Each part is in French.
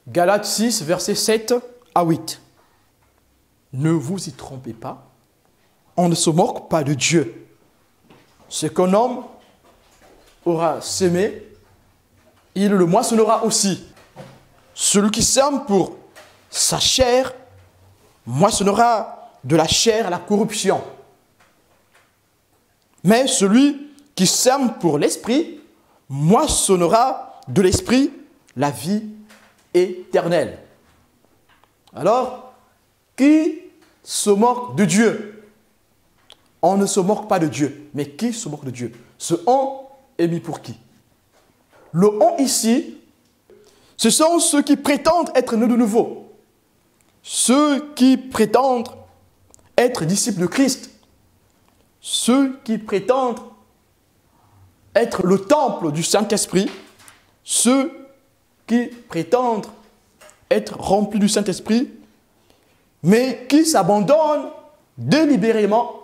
Galates 6, versets 7 à 8. Ne vous y trompez pas, on ne se moque pas de Dieu. Ce qu'un homme aura semé, il le moissonnera aussi. Celui qui sème pour sa chair moissonnera de la chair la corruption. Mais celui qui sème pour l'esprit moissonnera de l'esprit la vie éternelle. Alors, qui se moque de Dieu? On ne se moque pas de Dieu. Mais qui se moque de Dieu? Ce on est mis pour qui? Le on ici, ce sont ceux qui prétendent être nés de nouveau. Ceux qui prétendent être disciples de Christ. Ceux qui prétendent être le temple du Saint-Esprit. Ceux qui prétendent être remplis du Saint-Esprit, mais qui s'abandonnent délibérément,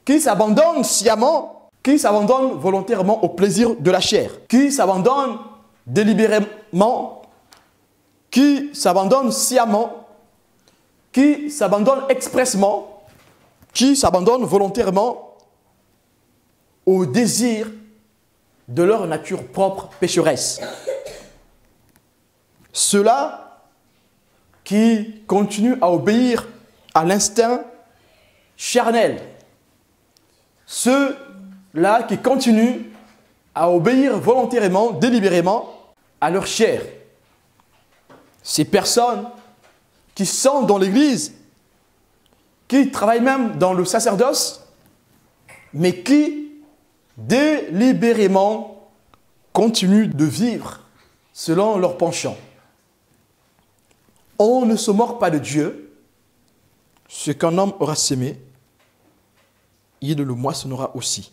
qui s'abandonnent sciemment, qui s'abandonnent volontairement au plaisir de la chair, qui s'abandonnent délibérément, qui s'abandonnent sciemment, qui s'abandonnent expressement, qui s'abandonnent volontairement au désir de leur nature propre pécheresse. Ceux-là qui continuent à obéir à l'instinct charnel. Ceux-là qui continuent à obéir volontairement, délibérément à leur chair. Ces personnes qui sont dans l'Église, qui travaillent même dans le sacerdoce, mais qui délibérément continuent de vivre selon leur penchant. On ne se moque pas de Dieu. Ce qu'un homme aura semé, il le moissonnera aussi.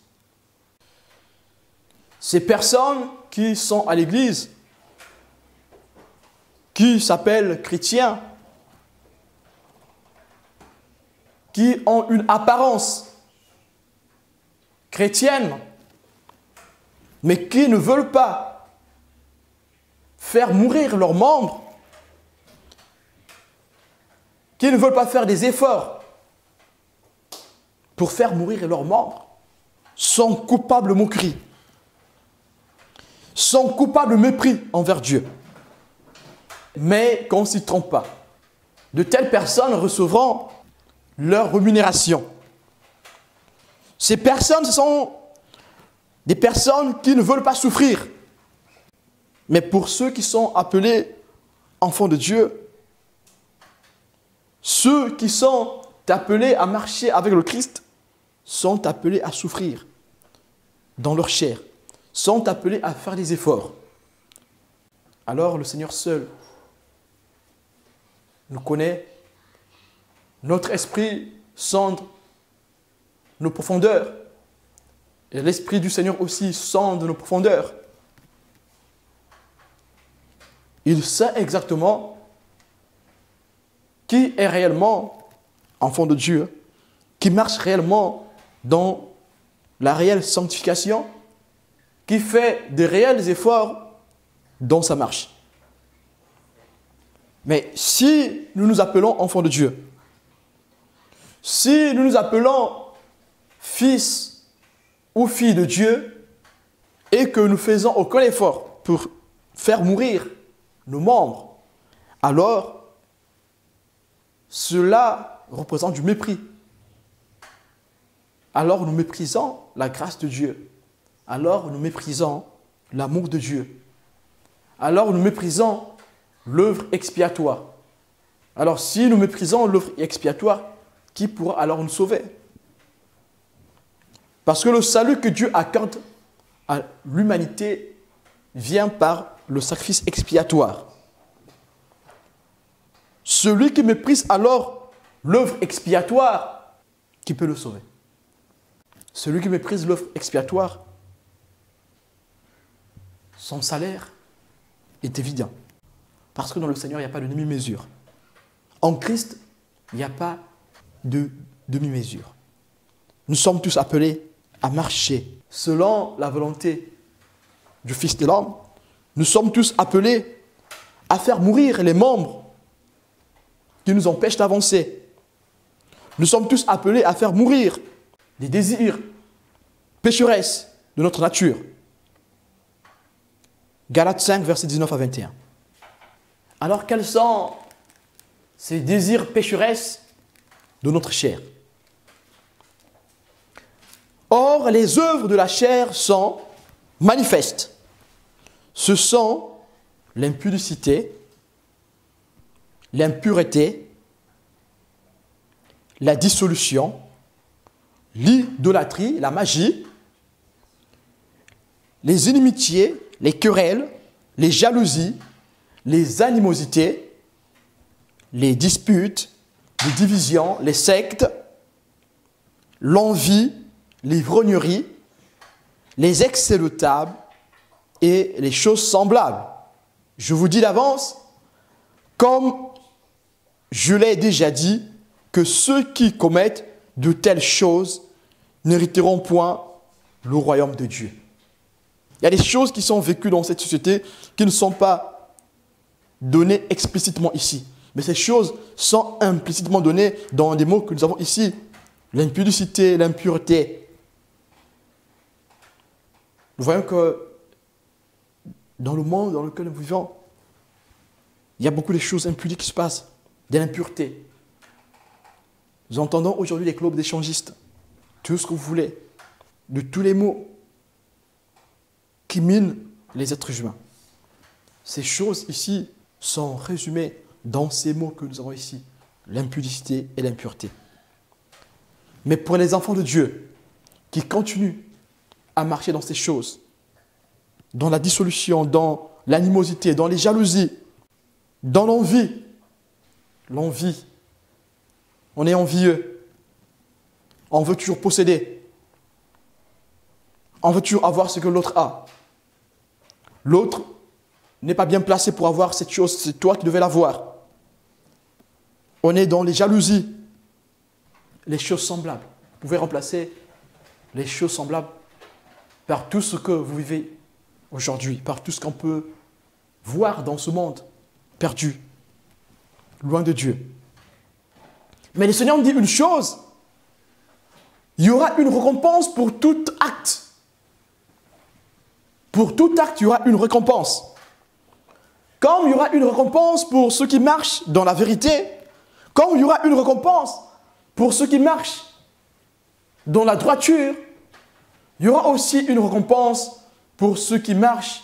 Ces personnes qui sont à l'église, qui s'appellent chrétiens, qui ont une apparence chrétienne, mais qui ne veulent pas faire mourir leurs membres, qui ne veulent pas faire des efforts pour faire mourir leurs membres, sont coupables de moquerie, sont coupables de mépris envers Dieu. Mais qu'on ne s'y trompe pas. De telles personnes recevront leur rémunération. Ces personnes, ce sont des personnes qui ne veulent pas souffrir. Mais pour ceux qui sont appelés enfants de Dieu, ceux qui sont appelés à marcher avec le Christ sont appelés à souffrir dans leur chair, sont appelés à faire des efforts. Alors le Seigneur seul nous connaît, notre esprit sonde nos profondeurs, et l'Esprit du Seigneur aussi sonde nos profondeurs. Il sait exactement qui est réellement enfant de Dieu, qui marche réellement dans la réelle sanctification, qui fait de réels efforts dans sa marche. Mais si nous nous appelons enfants de Dieu, si nous nous appelons fils ou filles de Dieu, et que nous faisons aucun effort pour faire mourir nos membres, alors cela représente du mépris. Alors nous méprisons la grâce de Dieu. Alors nous méprisons l'amour de Dieu. Alors nous méprisons l'œuvre expiatoire. Alors si nous méprisons l'œuvre expiatoire, qui pourra alors nous sauver? Parce que le salut que Dieu accorde à l'humanité vient par le sacrifice expiatoire. Celui qui méprise alors l'œuvre expiatoire, qui peut le sauver? Celui qui méprise l'œuvre expiatoire, son salaire est évident. Parce que dans le Seigneur, il n'y a pas de demi-mesure. En Christ, il n'y a pas de demi-mesure. Nous sommes tous appelés à marcher selon la volonté du Fils de l'homme. Nous sommes tous appelés à faire mourir les membres qui nous empêchent d'avancer. Nous sommes tous appelés à faire mourir les désirs pécheresses de notre nature. Galates 5, versets 19 à 21. Alors, quels sont ces désirs pécheresses de notre chair? Or, les œuvres de la chair sont manifestes. Ce sont l'impudicité, l'impureté, la dissolution, l'idolâtrie, la magie, les inimitiés, les querelles, les jalousies, les animosités, les disputes, les divisions, les sectes, l'envie, l'ivrognerie, les excès de table et les choses semblables. Je vous dis d'avance, comme je l'ai déjà dit, que ceux qui commettent de telles choses n'hériteront point le royaume de Dieu. Il y a des choses qui sont vécues dans cette société qui ne sont pas données explicitement ici. Mais ces choses sont implicitement données dans des mots que nous avons ici. L'impudicité, l'impureté. Nous voyons que dans le monde dans lequel nous vivons, il y a beaucoup de choses impudiques qui se passent, de l'impureté. Nous entendons aujourd'hui les clubs d'échangistes, tout ce que vous voulez, de tous les mots qui minent les êtres humains. Ces choses ici sont résumées dans ces mots que nous avons ici, l'impudicité et l'impureté. Mais pour les enfants de Dieu qui continuent à marcher dans ces choses, dans la dissolution, dans l'animosité, dans les jalousies, dans l'envie, on est envieux, on veut toujours posséder, on veut toujours avoir ce que l'autre a. L'autre n'est pas bien placé pour avoir cette chose, c'est toi qui devais l'avoir. On est dans les jalousies, les choses semblables. Vous pouvez remplacer les choses semblables par tout ce que vous vivez aujourd'hui, par tout ce qu'on peut voir dans ce monde perdu, loin de Dieu. Mais le Seigneur nous dit une chose, il y aura une récompense pour tout acte. Pour tout acte, il y aura une récompense. Comme il y aura une récompense pour ceux qui marchent dans la vérité, comme il y aura une récompense pour ceux qui marchent dans la droiture, il y aura aussi une récompense pour ceux qui marchent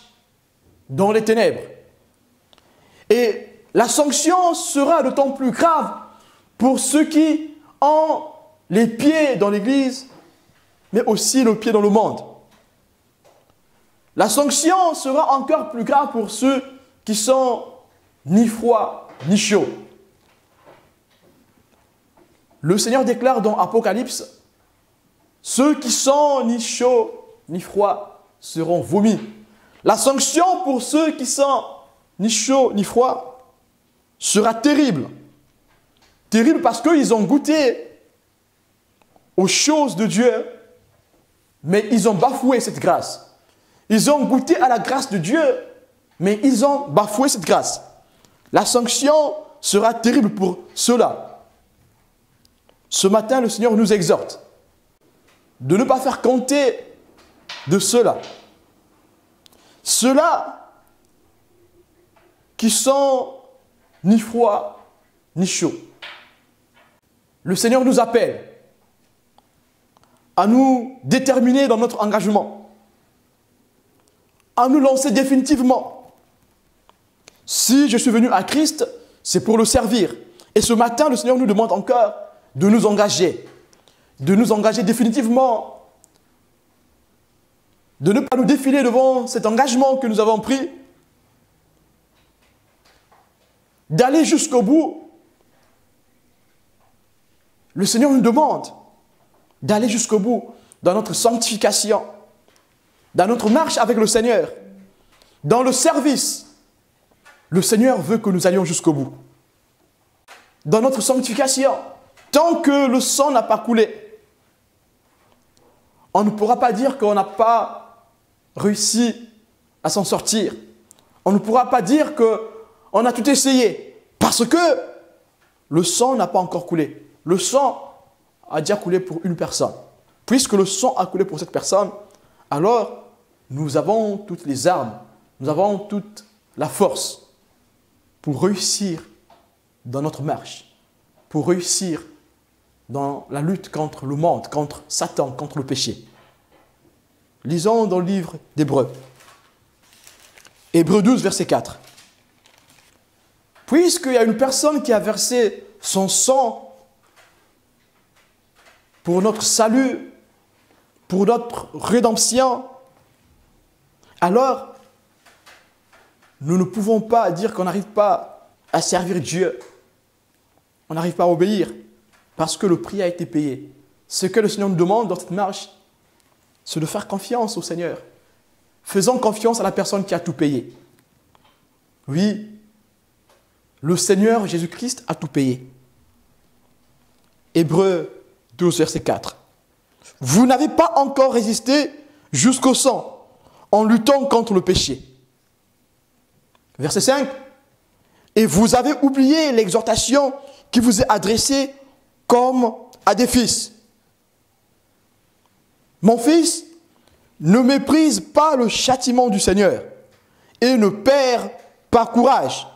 dans les ténèbres. Et la sanction sera d'autant plus grave pour ceux qui ont les pieds dans l'Église, mais aussi le pied dans le monde. La sanction sera encore plus grave pour ceux qui sont ni froids ni chauds. Le Seigneur déclare dans Apocalypse, ceux qui sont ni chauds ni froids seront vomis. La sanction pour ceux qui sont ni chauds ni froids sera terrible. Terrible parce qu'ils ont goûté aux choses de Dieu, mais ils ont bafoué cette grâce. Ils ont goûté à la grâce de Dieu, mais ils ont bafoué cette grâce. La sanction sera terrible pour ceux-là. Ce matin, le Seigneur nous exhorte de ne pas faire compter de ceux-là. Ceux-là qui sont ni froids ni chauds. Le Seigneur nous appelle à nous déterminer dans notre engagement, à nous lancer définitivement. Si je suis venu à Christ, c'est pour le servir. Et ce matin, le Seigneur nous demande encore de nous engager définitivement, de ne pas nous défiler devant cet engagement que nous avons pris, d'aller jusqu'au bout. Le Seigneur nous demande d'aller jusqu'au bout dans notre sanctification, dans notre marche avec le Seigneur, dans le service. Le Seigneur veut que nous allions jusqu'au bout. Dans notre sanctification, tant que le sang n'a pas coulé, on ne pourra pas dire qu'on n'a pas réussi à s'en sortir. On ne pourra pas dire On a tout essayé. Parce que le sang n'a pas encore coulé. Le sang a déjà coulé pour une personne. Puisque le sang a coulé pour cette personne, alors nous avons toutes les armes, nous avons toute la force pour réussir dans notre marche, pour réussir dans la lutte contre le monde, contre Satan, contre le péché. Lisons dans le livre d'Hébreux. Hébreux 12, verset 4. Puisqu'il y a une personne qui a versé son sang pour notre salut, pour notre rédemption, alors nous ne pouvons pas dire qu'on n'arrive pas à servir Dieu. On n'arrive pas à obéir parce que le prix a été payé. Ce que le Seigneur nous demande dans cette marche, c'est de faire confiance au Seigneur. Faisons confiance à la personne qui a tout payé. Oui, le Seigneur Jésus-Christ a tout payé. Hébreux 12, verset 4. Vous n'avez pas encore résisté jusqu'au sang en luttant contre le péché. Verset 5. Et vous avez oublié l'exhortation qui vous est adressée comme à des fils. Mon fils, ne méprise pas le châtiment du Seigneur et ne perds pas courage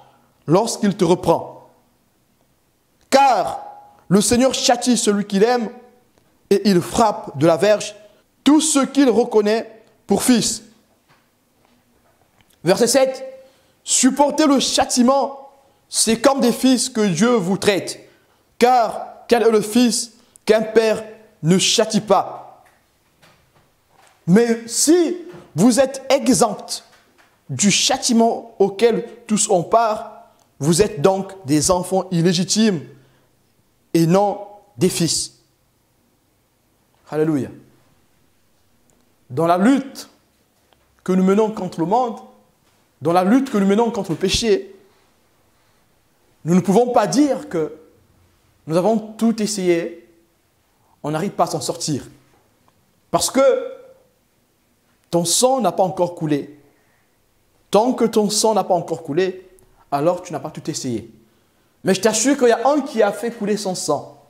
lorsqu'il te reprend. Car le Seigneur châtie celui qu'il aime et il frappe de la verge tous ceux qu'il reconnaît pour fils. Verset 7. Supportez le châtiment, c'est comme des fils que Dieu vous traite. Car quel est le fils qu'un père ne châtie pas? Mais si vous êtes exempt du châtiment auquel tous ont part, vous êtes donc des enfants illégitimes et non des fils. Alléluia. Dans la lutte que nous menons contre le monde, dans la lutte que nous menons contre le péché, nous ne pouvons pas dire que nous avons tout essayé, on n'arrive pas à s'en sortir. Parce que ton sang n'a pas encore coulé. Tant que ton sang n'a pas encore coulé, alors tu n'as pas tout essayé. Mais je t'assure qu'il y a un qui a fait couler son sang.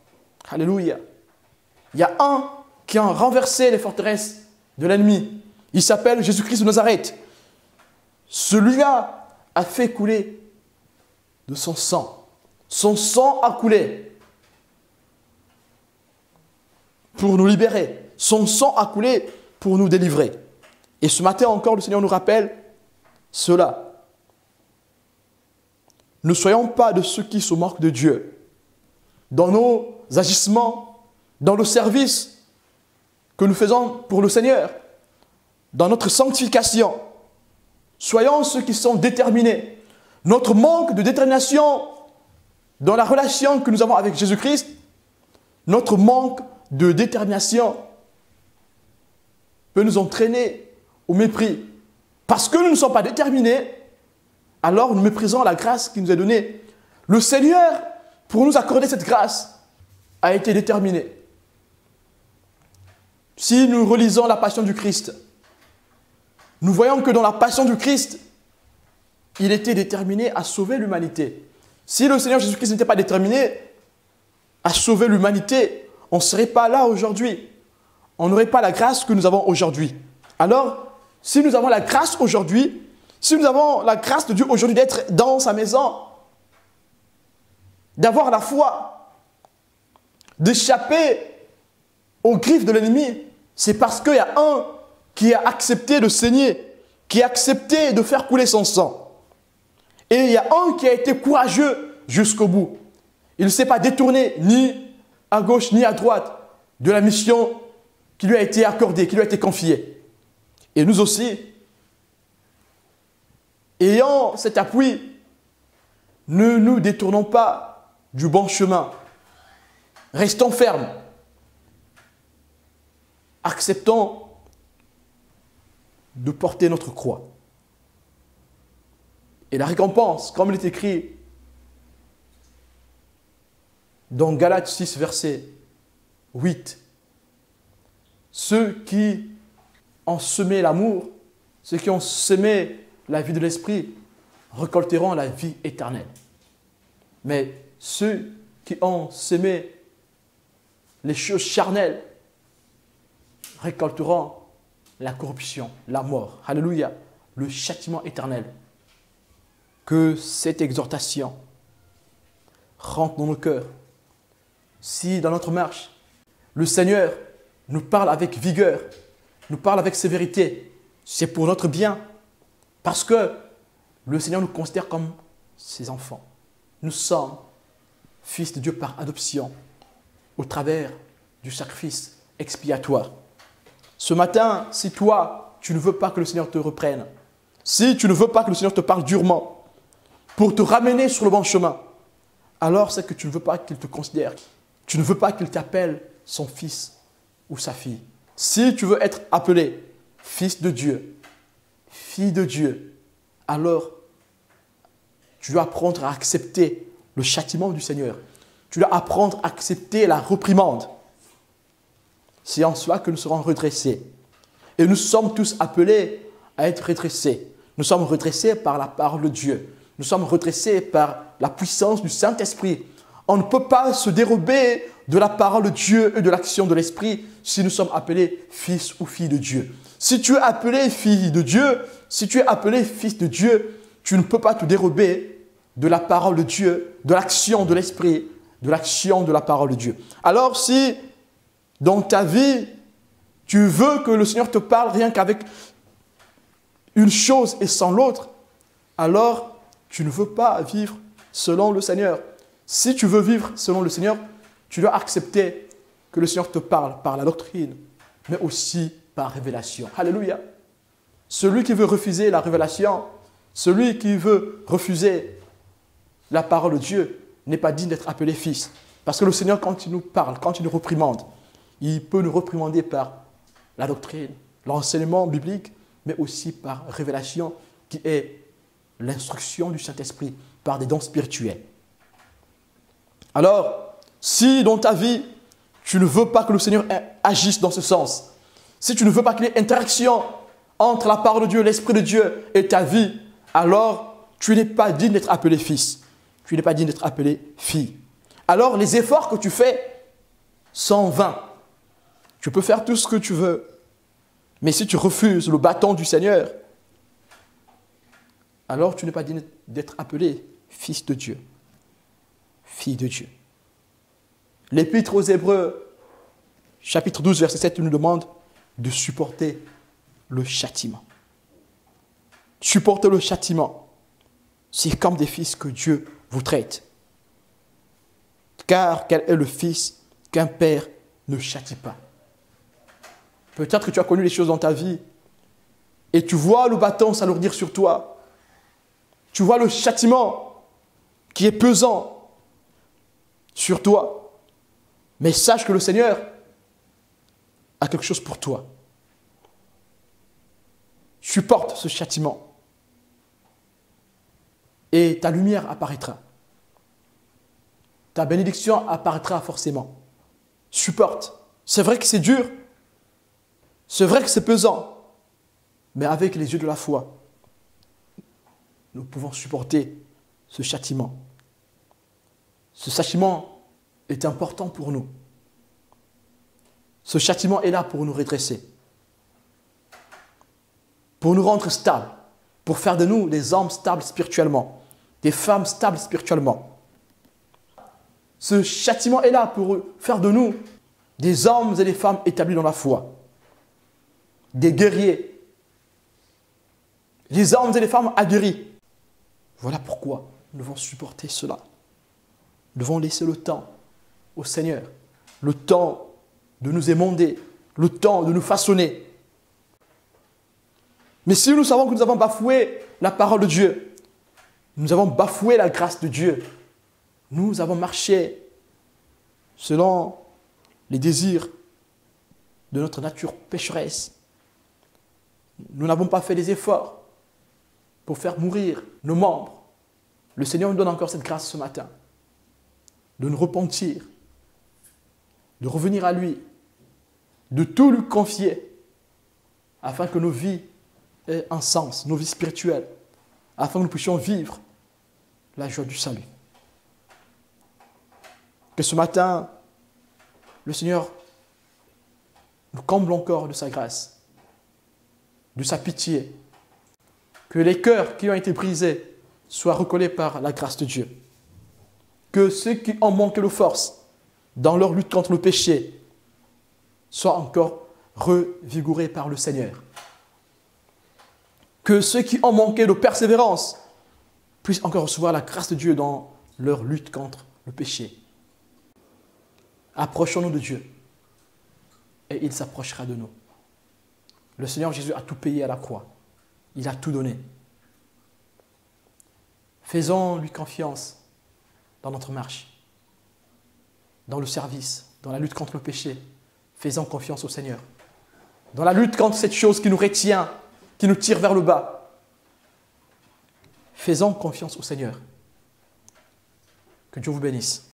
Alléluia. Il y a un qui a renversé les forteresses de l'ennemi. Il s'appelle Jésus-Christ de Nazareth. Celui-là a fait couler de son sang. Son sang a coulé pour nous libérer. Son sang a coulé pour nous délivrer. Et ce matin encore, le Seigneur nous rappelle cela. Ne soyons pas de ceux qui se moquent de Dieu. Dans nos agissements, dans le service que nous faisons pour le Seigneur, dans notre sanctification, soyons ceux qui sont déterminés. Notre manque de détermination dans la relation que nous avons avec Jésus-Christ, notre manque de détermination peut nous entraîner au mépris. Parce que nous ne sommes pas déterminés, alors nous méprisons la grâce qui nous est donnée. Le Seigneur, pour nous accorder cette grâce, a été déterminé. Si nous relisons la passion du Christ, nous voyons que dans la passion du Christ, il était déterminé à sauver l'humanité. Si le Seigneur Jésus-Christ n'était pas déterminé à sauver l'humanité, on ne serait pas là aujourd'hui. On n'aurait pas la grâce que nous avons aujourd'hui. Alors, si nous avons la grâce aujourd'hui, si nous avons la grâce de Dieu aujourd'hui d'être dans sa maison, d'avoir la foi, d'échapper aux griffes de l'ennemi, c'est parce qu'il y a un qui a accepté de saigner, qui a accepté de faire couler son sang. Et il y a un qui a été courageux jusqu'au bout. Il ne s'est pas détourné ni à gauche ni à droite de la mission qui lui a été accordée, qui lui a été confiée. Et nous aussi, ayant cet appui, ne nous détournons pas du bon chemin. Restons fermes. Acceptons de porter notre croix. Et la récompense, comme il est écrit dans Galates 6, verset 8, ceux qui ont semé l'amour, ceux qui ont semé la vie de l'esprit, récolteront la vie éternelle. Mais ceux qui ont semé les choses charnelles récolteront la corruption, la mort. Alléluia, le châtiment éternel. Que cette exhortation rentre dans nos cœurs. Si dans notre marche, le Seigneur nous parle avec vigueur, nous parle avec sévérité, c'est pour notre bien. Parce que le Seigneur nous considère comme ses enfants. Nous sommes fils de Dieu par adoption, au travers du sacrifice expiatoire. Ce matin, si toi, tu ne veux pas que le Seigneur te reprenne, si tu ne veux pas que le Seigneur te parle durement pour te ramener sur le bon chemin, alors c'est que tu ne veux pas qu'il te considère. Tu ne veux pas qu'il t'appelle son fils ou sa fille. Si tu veux être appelé fils de Dieu, fille de Dieu, alors tu dois apprendre à accepter le châtiment du Seigneur. Tu dois apprendre à accepter la réprimande. C'est en cela que nous serons redressés. Et nous sommes tous appelés à être redressés. Nous sommes redressés par la parole de Dieu. Nous sommes redressés par la puissance du Saint-Esprit. On ne peut pas se dérober de la parole de Dieu et de l'action de l'Esprit si nous sommes appelés fils ou filles de Dieu. Si tu es appelé fille de Dieu, si tu es appelé fils de Dieu, tu ne peux pas te dérober de la parole de Dieu, de l'action de l'Esprit, de l'action de la parole de Dieu. Alors si dans ta vie, tu veux que le Seigneur te parle rien qu'avec une chose et sans l'autre, alors tu ne veux pas vivre selon le Seigneur. Si tu veux vivre selon le Seigneur, tu dois accepter que le Seigneur te parle par la doctrine, mais aussi par révélation. Alléluia. Celui qui veut refuser la révélation, celui qui veut refuser la parole de Dieu n'est pas digne d'être appelé fils. Parce que le Seigneur, quand il nous parle, quand il nous réprimande, il peut nous réprimander par la doctrine, l'enseignement biblique, mais aussi par révélation qui est l'instruction du Saint-Esprit par des dons spirituels. Alors, si dans ta vie, tu ne veux pas que le Seigneur agisse dans ce sens, si tu ne veux pas qu'il y ait interaction entre la parole de Dieu, l'Esprit de Dieu et ta vie, alors tu n'es pas digne d'être appelé fils. Tu n'es pas digne d'être appelé fille. Alors les efforts que tu fais sont vains. Tu peux faire tout ce que tu veux, mais si tu refuses le bâton du Seigneur, alors tu n'es pas digne d'être appelé fils de Dieu, fille de Dieu. L'Épître aux Hébreux, chapitre 12, verset 7, nous demande de supporter le châtiment. Supporter le châtiment, c'est comme des fils que Dieu vous traite. Car quel est le fils qu'un père ne châtie pas? Peut-être que tu as connu les choses dans ta vie et tu vois le bâton s'alourdir sur toi. Tu vois le châtiment qui est pesant sur toi. Mais sache que le Seigneur a quelque chose pour toi. Supporte ce châtiment et ta lumière apparaîtra. Ta bénédiction apparaîtra forcément. Supporte. C'est vrai que c'est dur. C'est vrai que c'est pesant. Mais avec les yeux de la foi, nous pouvons supporter ce châtiment. Ce châtiment est important pour nous. Ce châtiment est là pour nous redresser, pour nous rendre stables, pour faire de nous des hommes stables spirituellement, des femmes stables spirituellement. Ce châtiment est là pour faire de nous des hommes et des femmes établis dans la foi, des guerriers, des hommes et des femmes aguerris. Voilà pourquoi nous devons supporter cela. Nous devons laisser le temps au Seigneur, le temps de nous émonder, le temps de nous façonner. Mais si nous savons que nous avons bafoué la parole de Dieu, nous avons bafoué la grâce de Dieu, nous avons marché selon les désirs de notre nature pécheresse, nous n'avons pas fait des efforts pour faire mourir nos membres. Le Seigneur nous donne encore cette grâce ce matin, de nous repentir, de revenir à lui, de tout lui confier, afin que nos vies aient un sens, nos vies spirituelles, afin que nous puissions vivre la joie du salut. Que ce matin, le Seigneur nous comble encore de sa grâce, de sa pitié, que les cœurs qui ont été brisés soient recollés par la grâce de Dieu, que ceux qui ont manqué de force dans leur lutte contre le péché soient encore revigorés par le Seigneur, que ceux qui ont manqué de persévérance puissent encore recevoir la grâce de Dieu dans leur lutte contre le péché. Approchons-nous de Dieu et il s'approchera de nous. Le Seigneur Jésus a tout payé à la croix. Il a tout donné. Faisons-lui confiance dans notre marche, dans le service, dans la lutte contre le péché. Faisons confiance au Seigneur. Dans la lutte contre cette chose qui nous retient, qui nous tire vers le bas. Faisons confiance au Seigneur. Que Dieu vous bénisse.